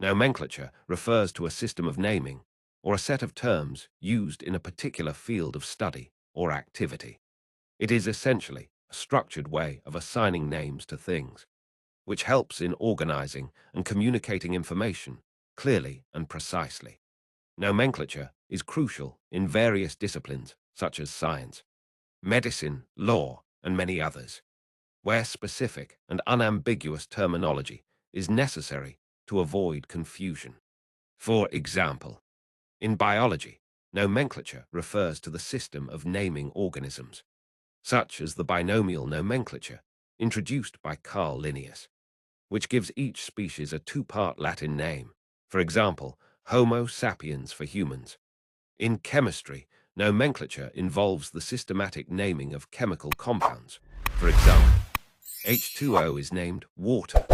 Nomenclature refers to a system of naming or a set of terms used in a particular field of study or activity. It is essentially a structured way of assigning names to things, which helps in organizing and communicating information clearly and precisely. Nomenclature is crucial in various disciplines such as science, medicine, law, and many others, where specific and unambiguous terminology is necessary to avoid confusion. For example, in biology, nomenclature refers to the system of naming organisms, such as the binomial nomenclature introduced by Carl Linnaeus, which gives each species a two-part Latin name. For example, Homo sapiens for humans. In chemistry, nomenclature involves the systematic naming of chemical compounds. For example, H2O is named water,